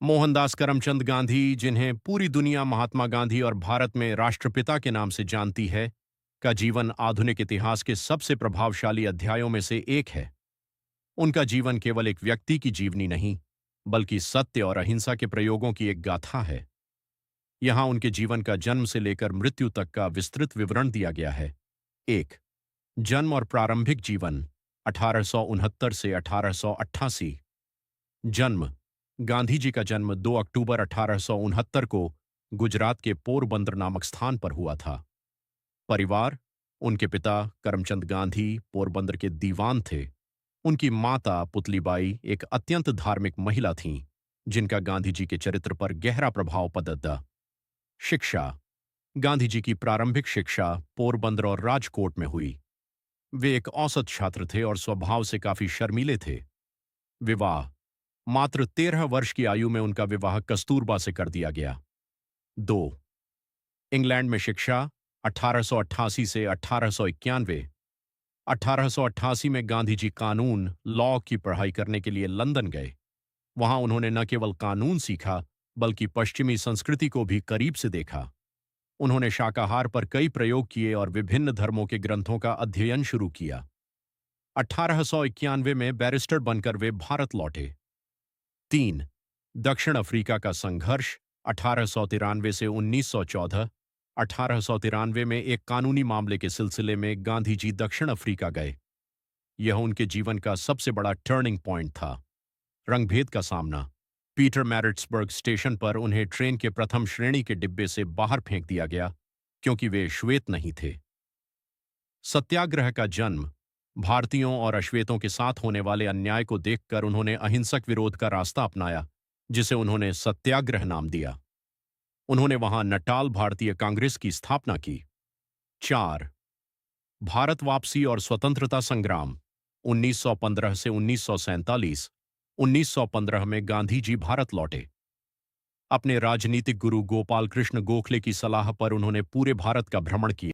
मोहनदास करमचंद गांधी, जिन्हें पूरी दुनिया महात्मा गांधी और भारत में राष्ट्रपिता के नाम से जानती है, का जीवन आधुनिक इतिहास के सबसे प्रभावशाली अध्यायों में से एक है। उनका जीवन केवल एक व्यक्ति की जीवनी नहीं, बल्कि सत्य और अहिंसा के प्रयोगों की एक गाथा है। यहाँ उनके जीवन का जन्म से लेकर मृत्यु तक का विस्तृत विवरण दिया गया है। एक, जन्म और प्रारंभिक जीवन 1869 से 1888। जन्म। गांधी जी का जन्म 2 अक्टूबर 1869 को गुजरात के पोरबंदर नामक स्थान पर हुआ था। परिवार। उनके पिता करमचंद गांधी पोरबंदर के दीवान थे। उनकी माता पुतलीबाई एक अत्यंत धार्मिक महिला थीं, जिनका गांधी जी के चरित्र पर गहरा प्रभाव पड़ा। शिक्षा। गांधी जी की प्रारंभिक शिक्षा पोरबंदर और राजकोट में हुई। वे एक औसत छात्र थे और स्वभाव से काफी शर्मीले थे। विवाह। मात्र 13 वर्ष की आयु में उनका विवाह कस्तूरबा से कर दिया गया। 2, इंग्लैंड में शिक्षा 1888 से 1891। 1888 में गांधी जी कानून लॉ की पढ़ाई करने के लिए लंदन गए। वहां उन्होंने न केवल कानून सीखा, बल्कि पश्चिमी संस्कृति को भी करीब से देखा। उन्होंने शाकाहार पर कई प्रयोग किए और विभिन्न धर्मों के ग्रंथों का अध्ययन शुरू किया। 1891 में बैरिस्टर बनकर वे भारत लौटे। 3, दक्षिण अफ्रीका का संघर्ष 1893 से 1914। 1893 में एक कानूनी मामले के सिलसिले में गांधी जी दक्षिण अफ्रीका गए। यह उनके जीवन का सबसे बड़ा टर्निंग पॉइंट था। रंगभेद का सामना। पीटर मैरिट्सबर्ग स्टेशन पर उन्हें ट्रेन के प्रथम श्रेणी के डिब्बे से बाहर फेंक दिया गया, क्योंकि वे श्वेत नहीं थे। सत्याग्रह का जन्म। भारतीयों और अश्वेतों के साथ होने वाले अन्याय को देखकर उन्होंने अहिंसक विरोध का रास्ता अपनाया, जिसे उन्होंने सत्याग्रह नाम दिया। उन्होंने वहां नटाल भारतीय कांग्रेस की स्थापना की। 4, भारत वापसी और स्वतंत्रता संग्राम 1915 से 1947। 1915 में गांधी जी भारत लौटे। अपने राजनीतिक गुरु गोपाल कृष्ण गोखले की सलाह पर उन्होंने पूरे भारत का भ्रमण किया।